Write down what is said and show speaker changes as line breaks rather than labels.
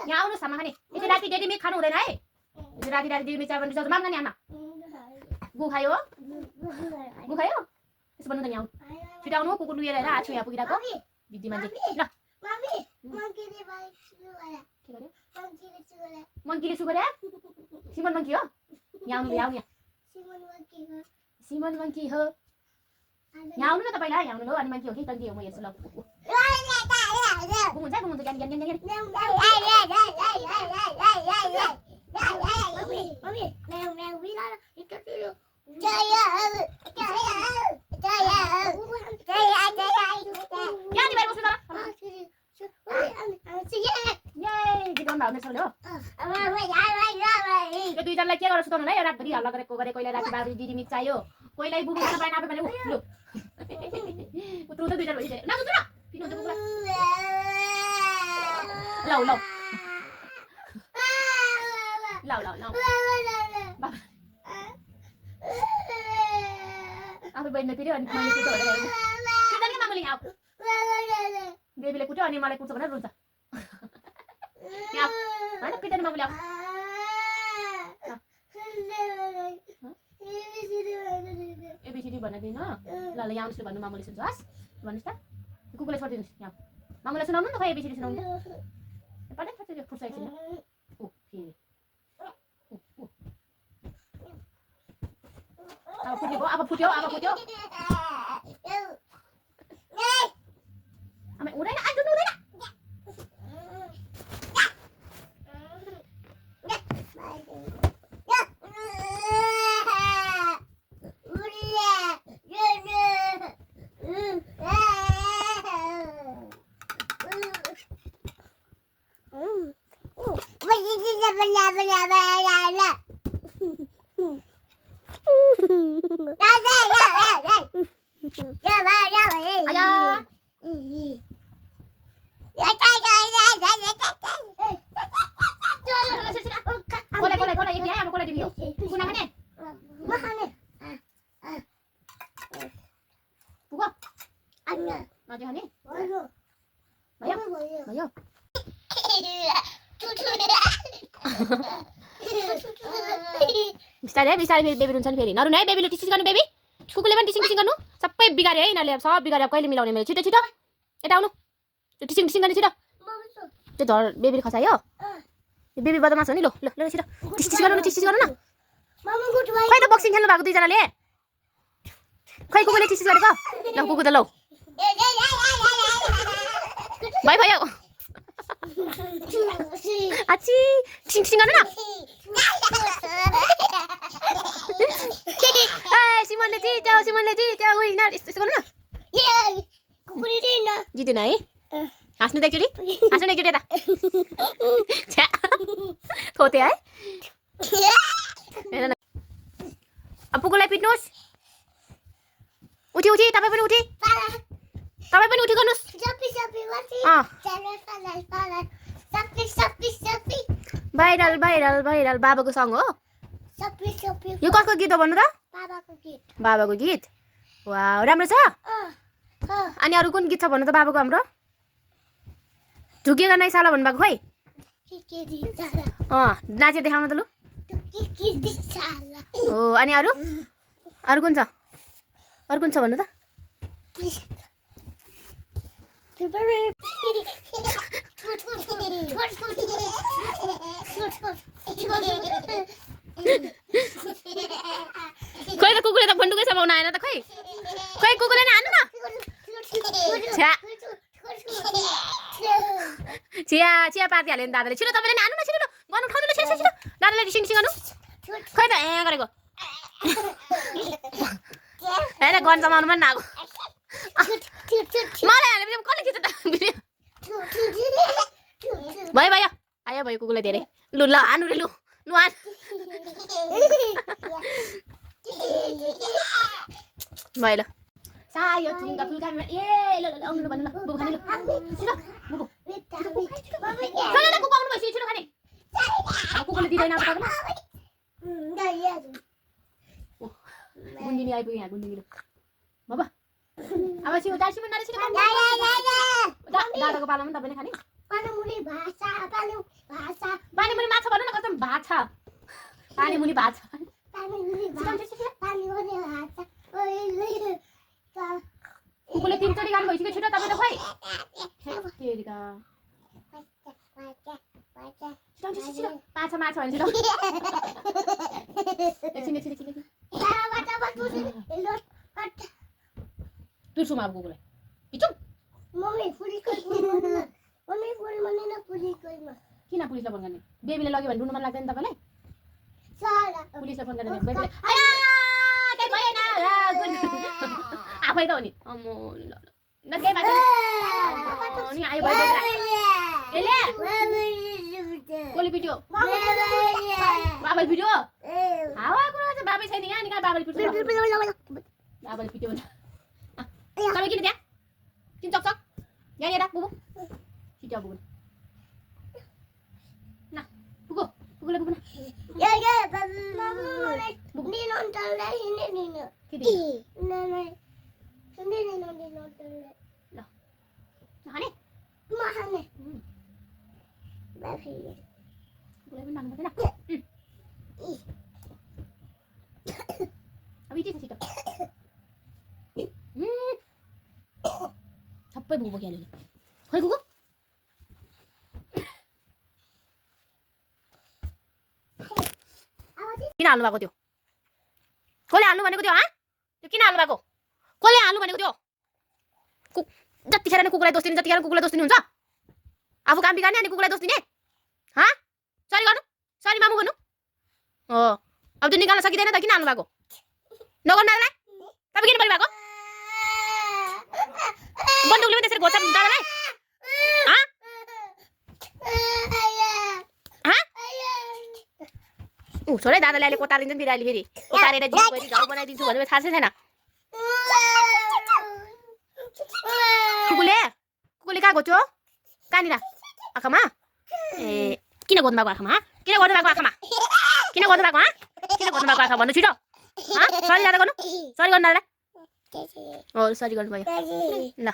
यहाँ आउनुहोस् खाना खाने यसो राति डेली मिट खानु हुँदैन है यसो राति राति डेली मिट चार बन्दी माम खाने आमा गु खायो यसो भन्नु त यहाँ छिटो आउनु कुकुर लिएर हेर आछु यहाँ पुगिरहेको दिदी मान्छे ल मङ्कीले सु गरे सिमन मङ्की हो यहाँ आउनु यहाँ सिमन मङ्की हो यहाँ आउनु न त पहिला यहाँ आउनु ल अनि मङ्की हो कि टङ्की हो म हेर्छु ल घुमुन्छ ज्ञान ज्ञान ज्ञान दुईजनालाई के गरेर सुताउनु है रातभरि हल्ला गरेको गरे कोहीलाई राति बाबु दिदी मिट चाहियो कोहीलाई बुबु खान पाएन आफै भने लु उत्रु त दुईजना भइसक्यो न उत्रु पिनु त कुकुरा लौ लौ लौ लौ लौ आफै बहिनी फेरि अनि मैले कुटो भनेर कुट्दा नि मामुले यहाँ बेबीले कुट्यो अनि मलाई कुट्छ भनेर रुन्छ यहाँ होइन पिट्दैन मामुले आऊ एबिसिडी भन्न दिनु ल ल यहाँ आउनुहोस् भन्नु मामुले सुन्छ हस् भन्नुहोस् त कुकुरले छोडिदिनुहोस् यहाँ मामुले सुनाउनु न खै एबिसिडी सुनाउनु पढ्दै पढ्दै फुर्छ एकछिन ऊ फेरि अब फुट्यो आमा उड्दैन आज उड्दैन बिस्तारै बिस्तारै फेरि बेबी हुन्छ नि फेरि नरुनु है बेबीले टिसिस गर्नु बेबी कुकुरले पनि टिसिङ सब बिगाऱ्यो है यिनीहरूले सब बिगाऱ्यो कहिले मिलाउने मेरो छिटो छिटो यता आउनु त्यो टिसिङ गर्ने छिटो त्यो धर बेबीले खसायो बेबी बदमास हो नि ल ल ल छिटो टिसिस गर्नु न खै त बक्सिङ खेल्नु भएको दुईजनाले खै कुकुरले टिसिस गरेको ल कुकुर त लौ भयो आची टिसिङ गर्नु न सिमनले जित्यो होइन यस्तो गर्नु न जितेन है हाँस्नु त एकचोटि हाँस्नु न एकचोटि यता थोते है हेर न अब कुकुरलाई पिट्नुहोस् उठी तपाईँ पनि उठी गर्नुहोस् भाइरल बाबाको सङ हो यो कसको गीत हो भन्नु त बाबाको गीत वाउ राम्रो छ अनि अरू कुन गीत छ भन्नु त बाबाको हाम्रो झुकेको नै साला भन्नुभएको खै नाचेर देखाउनु त लु हो अनि अरू कुन छ भन्नु त खै त कुकुरले त भण्डुकै समाउन आएन त खै कुकुरले नि हान्नु न चिया पार्टी हाल्यो नि दादाले छिटो तपाईँले नि हान्नु न छिटो गर्नु उठाउनु छिटो दादाले टिसिङ गर्नु खै त गरेको हेर गन समाउनु पनि नआएको मलाई हालेपछि कसले खिच्छ त भयो आयो कुकुरलाई धेरै लु ल हानु रे लु हान भयो ल सायो थुङ्गा फुल्का ए ल आउनु भन्नु ल बुबु खाने ल छिटो बुबु कुकुर आउनु भइसक्यो छिटो खाने कुकुरले दिँदैन अब तपाईँलाई गुन्दिनी आइपुग्यो यहाँ गुन्दिनी बाबा अब छिटो दार्सी पनि छिटो दादाको पालामा पनि तपाईँले खाने पानी मुनि भात छ कुकुरले 3 चोटि गानु भइसक्यो छिटो तपाईँ त खोइ तेरिका छिटो माछा माछा भन्छ छिटो एकछिन तुर्सुमा अब कुकुरलाई पिचुम
मम्मी पुलिस
किन पुलिसलाई फोन गर्ने बेबीले लग्यो भने रुनु मन लाग्दैन तपाईलाई पुलिसलाई फोन गर्ने बेबीले के भएन आफै त हो नि अम्मो ल के बात नि आयो भयो एले कोली भिडियो बाबल भिडियो हावा कुरा चाहिँ बाबै छैन यहाँ निकाल बाबल भिडियो बाबल भिडियो भन्छ तपाईँ किन त्यहाँ किन चकचक यहाँ हेर बुबु छिटो बुबु न बुबु बुबुले बुबु न अब इति छिटो सबै बुबु बोकिहाल्यो नि खोइ कुकु किन हाल्नु भएको त्यो कसले हाल्नु भनेको त्यो त्यो किन हाल्नु भएको कसले हाल्नु भनेको त्यो जतिखेर नै कुकुरलाई दोष दिने जतिखेर कुकुरलाई दोष दिने हुन्छ आफू काम बिगार्ने अनि कुकुरलाई दोष दिने सरी गर्नु सरी मामु भन्नु हो अब त्यो निकाल्न सकिँदैन त किन हाल्नु भएको नगर्नु दादालाई तपाईँ किन भएको बन्दुकले पनि त्यसरी घोच्छ दादालाई छोडै दादाले अहिले कोतारिन्छ नि बिराली फेरि कोतारेर जिउ गरी घाउ बनाइदिन्छु भनेर थाहा छैन कुकुरले कहाँ घोच्यो कहाँनिर आँखामा ए किन घोच्नु भएको आँखामा किन घोच्नु भएको आँखामा किन घोच्नु भएको किन घोच्नु भएको आँखा भन्नु छिटो सरी दादा गर्नु सरी गर्नु दादा हो सरी गर्नुभयो ल